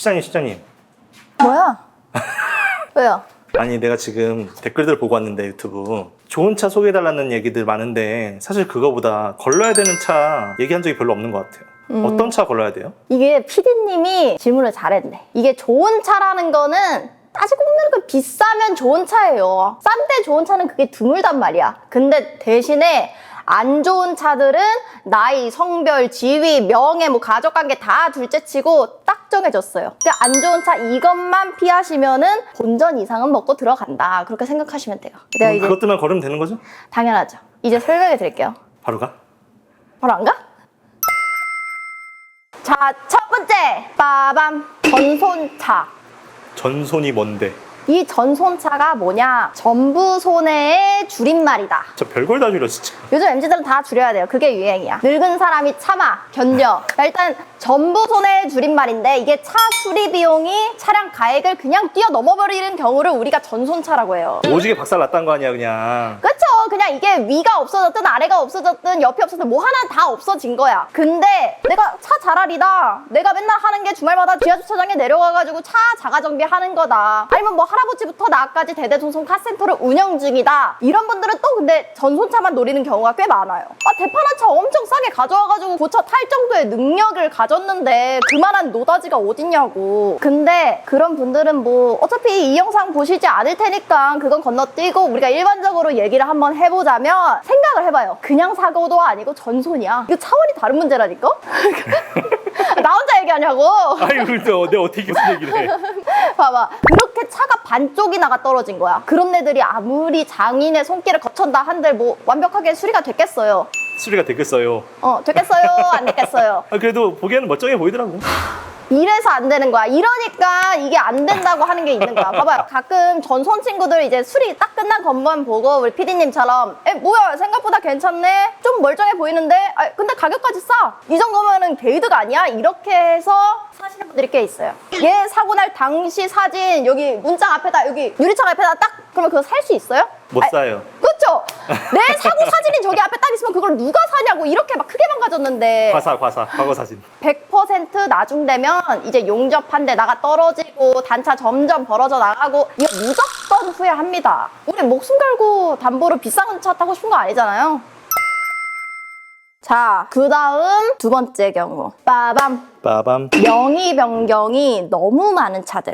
시장님. 뭐야? 왜요? 아니 내가 지금 댓글들 보고 왔는데 유튜브 좋은 차 소개해달라는 얘기들 많은데 사실 그거보다 걸러야 되는 차 얘기한 적이 별로 없는 것 같아요. 어떤 차 걸러야 돼요? 이게 PD님이 질문을 잘했네. 이게 좋은 차라는 거는 따지고 보면 그 비싸면 좋은 차예요. 싼데 좋은 차는 그게 드물단 말이야. 근데 대신에 안 좋은 차들은 나이, 성별, 지위, 명예, 뭐 가족관계 다 둘째치고 딱 정해졌어요. 그러니까 안 좋은 차 이것만 피하시면은 본전 이상은 먹고 들어간다. 그렇게 생각하시면 돼요. 내가 이제 그것들만 걸으면 되는 거죠? 당연하죠. 이제 설명해 드릴게요. 바로 가? 바로 안 가? 자, 첫 번째 빠밤 전손차. 전손이 뭔데? 이 전손차가 뭐냐? 전부 손해의 줄임말이다. 저 별걸 다 줄여 진짜. 요즘 MZ들은 다 줄여야 돼요. 그게 유행이야. 늙은 사람이 참아, 견뎌. 자, 일단 전부 손해의 줄임말인데 이게 차 수리 비용이 차량 가액을 그냥 뛰어넘어버리는 경우를 우리가 전손차라고 해요. 오지게 박살 났다는 거 아니야 그냥. 그쵸? 그냥 이게 위가 없어졌든 아래가 없어졌든 옆이 없어졌든 뭐 하나 다 없어진 거야. 근데 내가 차 잘알이다. 내가 맨날 하는 게 주말마다 지하주차장에 내려가가지고 차 자가정비 하는 거다. 아니면 뭐 할아버지부터 나까지 대대손손 카센터를 운영 중이다. 이런 분들은 또 근데 전손차만 노리는 경우가 꽤 많아요. 대파란 차 엄청 싸게 가져와가지고 고차 탈 정도의 능력을 가졌는데 그만한 노다지가 어딨냐고. 근데 그런 분들은 뭐 어차피 이 영상 보시지 않을 테니까 그건 건너뛰고 우리가 일반적으로 얘기를 한번 해보자면 생각을 해봐요. 그냥 사고도 아니고 전손이야. 이거 차원이 다른 문제라니까? 나 혼자 얘기하냐고. 아이고 내가 어떻게 무슨 얘기를 해. 봐봐. 그렇게 차가 반쪽이나가 떨어진 거야. 그런 애들이 아무리 장인의 손길을 거쳤다 한들 뭐 완벽하게 수리가 됐겠어요. 수리가 됐겠어요. 됐겠어요? 안 됐겠어요? 그래도 보기에는 멀쩡해 보이더라고. 이래서 안 되는 거야. 이러니까 이게 안 된다고 하는 게 있는 거야. 봐봐요. 가끔 전손 친구들 이제 수리 딱 끝난 것만 보고 우리 PD님처럼 뭐야 생각보다 괜찮네? 좀 멀쩡해 보이는데? 근데 가격까지 싸. 이 정도면은 게이드가 아니야? 이렇게 해서 사시는 분들이 꽤 있어요. 얘 사고 날 당시 사진 여기 문짝 앞에다 여기 유리창 앞에다 딱 그러면 그거 살 수 있어요? 못 사요. 그렇죠? 내 사고 사진이 저기 앞에 딱 있으면 그걸 누가 사냐고 이렇게 막 크게 망가졌는데 과거 사진. 100% 나중되면 이제 용접한 데 나가 떨어지고 단차 점점 벌어져 나가고 이거 무조건 후회합니다. 우리 목숨 걸고 담보로 비싼 차 타고 싶은 거 아니잖아요. 자, 그 다음 두 번째 경우 빠밤. 명의 변경이 너무 많은 차들.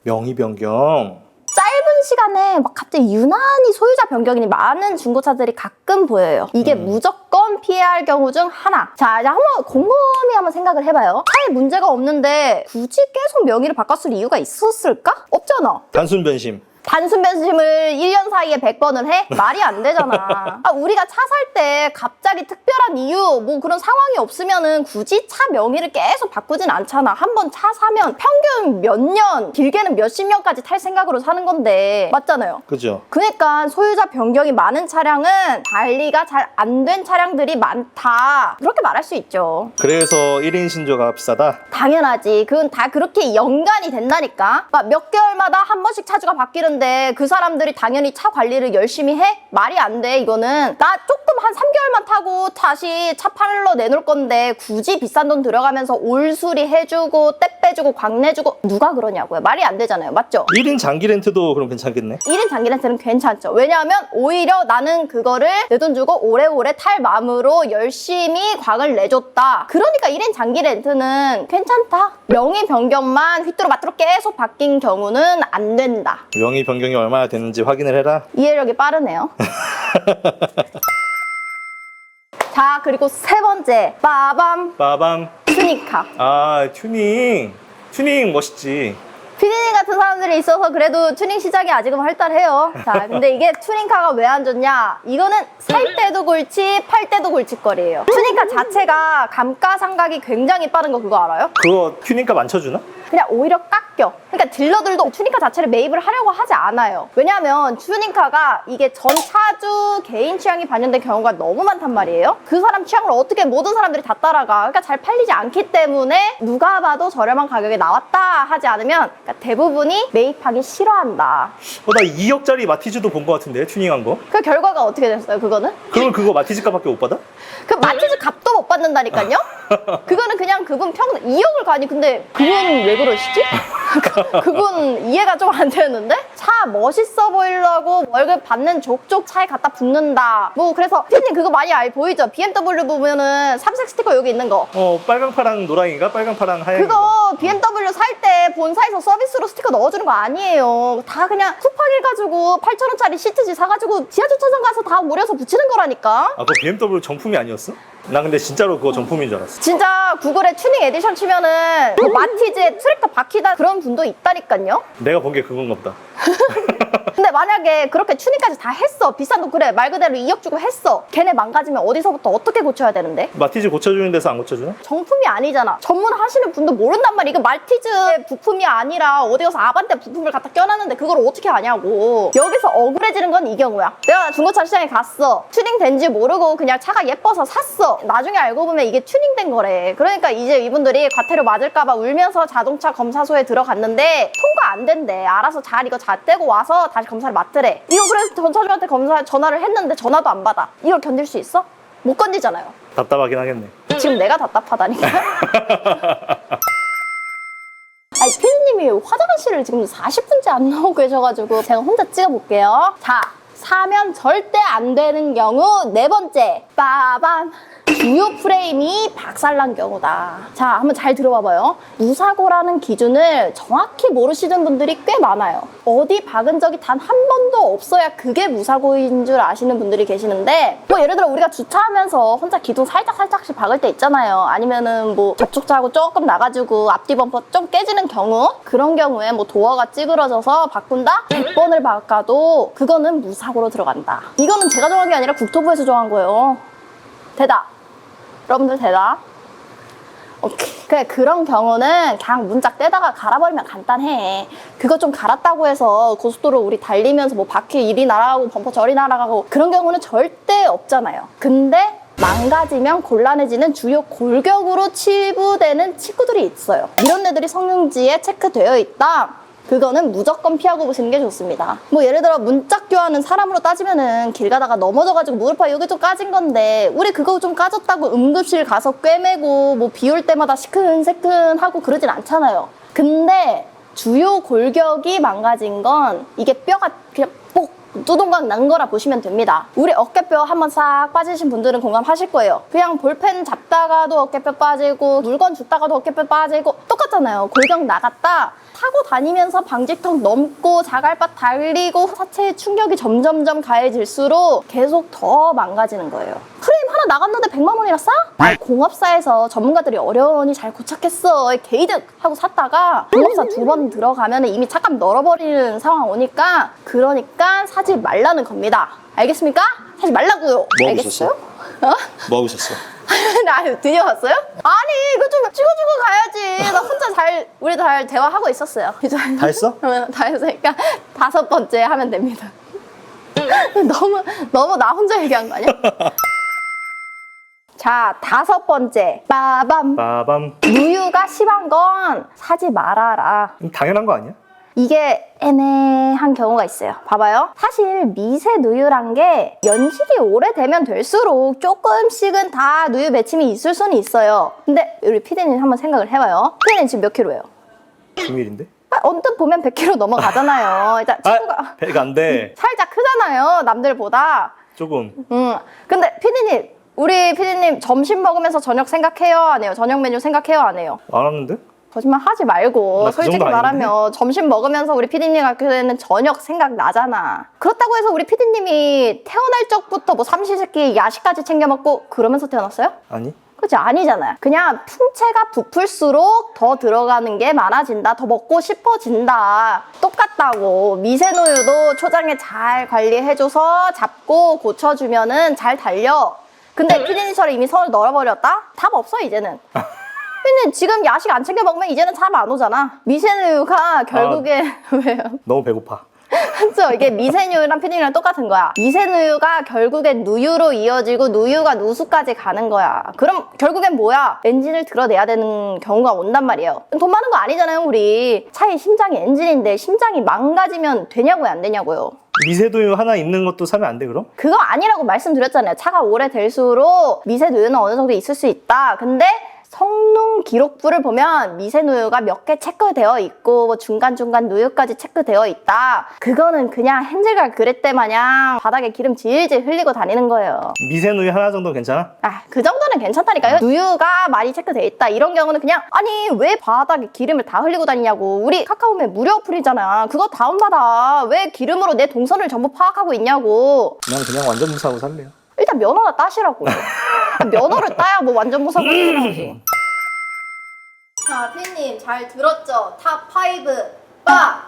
명의 변경. 짧은 시간에 막 갑자기 유난히 소유자 변경이 많은 중고차들이 가끔 보여요. 이게 무조건 피해야 할 경우 중 하나. 자, 이제 한번 곰곰이 한번 생각을 해봐요. 차에 문제가 없는데 굳이 계속 명의를 바꿨을 이유가 있었을까? 없잖아. 단순 변심. 단순 변심을 1년 사이에 100번을 해? 말이 안 되잖아. 우리가 차 살 때 갑자기 특별한 이유 뭐 그런 상황이 없으면은 굳이 차 명의를 계속 바꾸진 않잖아. 한 번 차 사면 평균 몇 년, 길게는 몇십 년까지 탈 생각으로 사는 건데 맞잖아요. 그죠. 그러니까 소유자 변경이 많은 차량은 관리가 잘 안 된 차량들이 많다. 그렇게 말할 수 있죠. 그래서 1인 신조가 비싸다? 당연하지. 그건 다 그렇게 연관이 된다니까. 막 몇 개월마다 한 번씩 차주가 바뀌는데 그 사람들이 당연히 차 관리를 열심히 해? 말이 안 돼. 이거는 나 조금 한 3개월만 타고 다시 차 팔러 내놓을 건데 굳이 비싼 돈 들어가면서 올 수리 해주고 떼 빼주고 광 내주고 누가 그러냐고요. 말이 안 되잖아요. 맞죠? 1인 장기 렌트도 그럼 괜찮겠네? 1인 장기 렌트는 괜찮죠. 왜냐하면 오히려 나는 그거를 내 돈 주고 오래오래 탈 마음으로 열심히 광을 내줬다. 그러니까 1인 장기 렌트는 괜찮다. 명의 변경만 휘뚜루마뚜루 계속 바뀐 경우는 안 된다. 명의 변경이 얼마나 되는지 확인을 해라. 이해력이 빠르네요. 자, 그리고 세 번째 빠밤. 튜닝카. 튜닝 멋있지. 피디님 같은 사람들이 있어서 그래도 튜닝 시장이 아직은 활달해요. 자, 근데 이게 튜닝카가 왜 안 좋냐? 이거는 살 때도 골치, 팔 때도 골칫거리예요. 튜닝카 자체가 감가상각이 굉장히 빠른 거 그거 알아요? 그거 튜닝값 안 쳐주나? 그냥 오히려 깎여. 그러니까 딜러들도 튜닝카 자체를 매입을 하려고 하지 않아요. 왜냐면 튜닝카가 이게 전 차주 개인 취향이 반영된 경우가 너무 많단 말이에요. 그 사람 취향을 어떻게 모든 사람들이 다 따라가. 그러니까 잘 팔리지 않기 때문에 누가 봐도 저렴한 가격에 나왔다 하지 않으면 그러니까 대부분 부분이 매입하기 싫어한다. 나 2억짜리 마티즈도 본 것 같은데 튜닝한 거? 그 결과가 어떻게 됐어요, 그거는? 그러면 그거 마티즈 값밖에 못 받아? 그 마티즈 값도 못 받는다니까요? 그거는 그냥 그분 2억을 가니 근데 그분 왜 그러시지? 그분 이해가 좀 안 되는데? 차 멋있어 보이려고 월급 받는 족족 차에 갖다 붙는다. 뭐 그래서 피디님 그거 많이 보이죠? BMW 보면은 삼색 스티커 여기 있는 거. 빨강 파랑 노랑인가? 빨강 파랑 하얀 그거 BMW 살 때 본사에서 서비스로 스티커 넣어주는 거 아니에요. 다 그냥 쿠팡일 가지고 8,000원짜리 시트지 사가지고 지하주차장 가서 다 모려서 붙이는 거라니까? 그거 BMW 정품이 아니었어? 나 근데 진짜로 그거 정품인 줄 알았어. 진짜 구글에 튜닝 에디션 치면은 그 마티즈에 트랙터 박히다 그런 분도 있다니까요? 내가 본 게 그건가 보다. 근데 만약에 그렇게 튜닝까지 다 했어. 비싼 돈 그래 말 그대로 2억 주고 했어. 걔네 망가지면 어디서부터 어떻게 고쳐야 되는데? 마티즈 고쳐주는 데서 안 고쳐주나? 정품이 아니잖아. 전문하시는 분도 모른단 말이야. 이거 마티즈 부품이 아니라 어디 가서 아반떼 부품을 갖다 껴놨는데 그걸 어떻게 아냐고. 여기서 억울해지는 건 이 경우야. 내가 중고차 시장에 갔어. 튜닝 된지 모르고 그냥 차가 예뻐서 샀어. 나중에 알고 보면 이게 튜닝된 거래. 그러니까 이제 이분들이 과태료 맞을까봐 울면서 자동차 검사소에 들어갔는데 통과 안 된대. 알아서 잘 이거 잘 떼고 와서 다시 검사를 맡으래. 이거 그래서 전차주한테 전화를 했는데 전화도 안 받아. 이걸 견딜 수 있어? 못 견디잖아요. 답답하긴 하겠네. 지금 내가 답답하다니까. 아니 피디님이 화장실을 지금 40분째 안 나오고 계셔가지고 제가 혼자 찍어볼게요. 자, 사면 절대 안 되는 경우 네 번째, 빠밤. 주요 프레임이 박살난 경우다. 자, 한번 잘 들어봐봐요. 무사고라는 기준을 정확히 모르시는 분들이 꽤 많아요. 어디 박은 적이 단 한 번도 없어야 그게 무사고인 줄 아시는 분들이 계시는데, 뭐 예를 들어 우리가 주차하면서 혼자 기둥 살짝씩 박을 때 있잖아요. 아니면은 뭐 접촉자하고 조금 나가지고 앞뒤 범퍼 좀 깨지는 경우, 그런 경우에 뭐 도어가 찌그러져서 바꾼다? 100번을 바꿔도 그거는 무사고로 들어간다. 이거는 제가 정한 게 아니라 국토부에서 정한 거예요. 대답. 여러분들 대답. 오케이. 그래, 그런 경우는 그냥 문짝 떼다가 갈아버리면 간단해. 그거 좀 갈았다고 해서 고속도로 우리 달리면서 뭐 바퀴 이리 날아가고 범퍼 저리 날아가고 그런 경우는 절대 없잖아요. 근데 망가지면 곤란해지는 주요 골격으로 치부되는 치구들이 있어요. 이런 애들이 성능지에 체크되어 있다. 그거는 무조건 피하고 보시는 게 좋습니다. 뭐 예를 들어 문짝 교환은 사람으로 따지면은 길 가다가 넘어져가지고 무릎파 여기 좀 까진 건데 우리 그거 좀 까졌다고 응급실 가서 꿰매고 뭐 비 올 때마다 시큰시큰하고 그러진 않잖아요. 근데 주요 골격이 망가진 건 이게 뼈가 그냥 뽁 뚜동강 난 거라 보시면 됩니다. 우리 어깨뼈 한번 싹 빠지신 분들은 공감하실 거예요. 그냥 볼펜 잡다가도 어깨뼈 빠지고 물건 줍다가도 어깨뼈 빠지고 똑같잖아요. 골격 나갔다 타고 다니면서 방지턱 넘고 자갈밭 달리고 하체의 충격이 점점점 가해질수록 계속 더 망가지는 거예요. 프레임 하나 나갔는데 100만 원이나 싸? 아니, 공업사에서 전문가들이 어려우니 잘 고착했어 개이득 하고 샀다가 공업사 2번 들어가면 이미 차값 널어버리는 상황 오니까 그러니까 사지 말라는 겁니다. 알겠습니까? 사지 말라고요. 뭐 하고 알겠어요? 뭐 하고 있었어? 나 드디어 왔어요? 아니 이거 좀 찍어주고 가야지. 나 혼자 우리 잘 대화하고 있었어요. 다 했어? 다 했으니까 5번째 하면 됩니다. 너무 나 혼자 얘기한 거 아니야? 자, 5번째 빠밤. 누유가 심한 건 사지 말아라. 당연한 거 아니야? 이게 애매한 경우가 있어요. 봐봐요. 사실 미세 누유란 게 연식이 오래되면 될수록 조금씩은 다 누유 맺힘이 있을 수는 있어요. 근데 우리 피디님 한번 생각을 해봐요. 피디님 지금 몇 킬로예요? 비밀인데? 언뜻 보면 100kg 넘어가잖아요. 일단 친구가 배가 안 돼. 살짝 크잖아요. 남들보다. 조금. 근데 피디님, 우리 피디님 점심 먹으면서 저녁 생각해요? 안 해요? 저녁 메뉴 생각해요? 안 해요? 안 왔는데? 거짓말 하지 말고 나 그 솔직히 정도 말하면 점심 먹으면서 우리 피디님 같은 경우에는 저녁 생각나잖아. 그렇다고 해서 우리 피디님이 태어날 적부터 뭐 삼시세끼 야식까지 챙겨 먹고 그러면서 태어났어요? 아니. 그렇지 아니잖아요. 그냥 풍채가 부풀수록 더 들어가는 게 많아진다. 더 먹고 싶어진다. 똑같다고. 미세노유도 초장에 잘 관리해줘서 잡고 고쳐주면은 잘 달려. 근데 피디님처럼 이미 선을 널어버렸다? 답 없어 이제는. 피디님 지금 야식 안 챙겨 먹으면 이제는 잠 안 오잖아. 미세노유가 결국에 왜요? 너무 배고파. 그렇죠. 이게 미세누유랑 피디님이랑 똑같은 거야. 미세누유가 결국엔 누유로 이어지고 누유가 누수까지 가는 거야. 그럼 결국엔 뭐야? 엔진을 드러내야 되는 경우가 온단 말이에요. 돈 많은 거 아니잖아요, 우리. 차의 심장이 엔진인데 심장이 망가지면 되냐고요, 안 되냐고요. 미세도유 하나 있는 것도 사면 안 돼 그럼? 그거 아니라고 말씀드렸잖아요. 차가 오래될수록 미세누유는 어느 정도 있을 수 있다. 근데 성능 기록부를 보면 미세누유가 몇 개 체크되어 있고 뭐 중간중간 누유까지 체크되어 있다. 그거는 그냥 헨젤과 그레떼 마냥 바닥에 기름 질질 흘리고 다니는 거예요. 미세누유 하나 정도 괜찮아? 아, 그 정도는 괜찮다니까요. 누유가 많이 체크돼 있다. 이런 경우는 그냥 아니 왜 바닥에 기름을 다 흘리고 다니냐고. 우리 카카오맵 무료 어플이잖아. 그거 다운받아. 왜 기름으로 내 동선을 전부 파악하고 있냐고. 난 그냥 완전 무사하고 살래요. 일단 면허나 따시라고. 면허를 따야 뭐 완전 무사고 나오지. 자, 피디님 잘 들었죠? 탑5 빠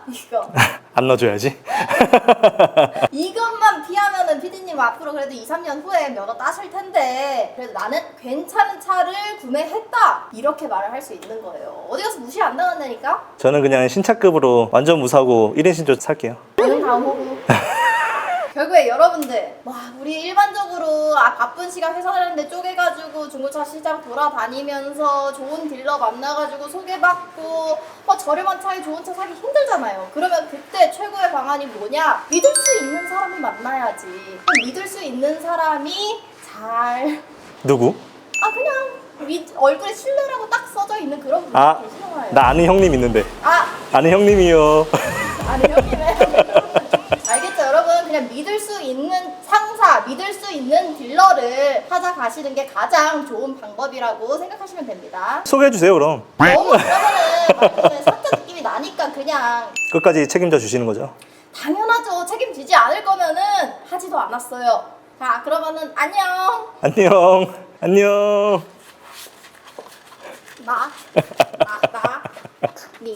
이거 안 넣어줘야지. 이것만 피하면은 피디님 앞으로 그래도 2, 3년 후에 면허 따실 텐데 그래도 나는 괜찮은 차를 구매했다 이렇게 말을 할 수 있는 거예요. 어디 가서 무시 안 당한다니까? 저는 그냥 신차급으로 완전 무사고 1인 신조 살게요. 저는 다음 호구. 결국에 여러분들 와 우리 일반적으로 바쁜 시간 회사 다니는데 쪼개가지고 중고차 시장 돌아다니면서 좋은 딜러 만나가지고 소개받고 저렴한 차에 좋은 차 사기 힘들잖아요. 그러면 그때 최고의 방안이 뭐냐? 믿을 수 있는 사람을 만나야지. 믿을 수 있는 사람이 잘 누구? 그냥 얼굴에 신뢰라고 딱 써져 있는 그런 분이 계시는 거예요. 나 아는 형님 있는데. 아는 형님이요. 아니 형님의 알겠죠 여러분? 그냥 믿을 수 있는 상사, 믿을 수 있는 딜러를 찾아가시는 게 가장 좋은 방법이라고 생각하시면 됩니다. 소개해주세요 그럼. 너무 그러면은 사자 느낌이 나니까 그냥 끝까지 책임져 주시는 거죠? 당연하죠. 책임지지 않을 거면은 하지도 않았어요. 자 그러면은 안녕. 안녕. 니.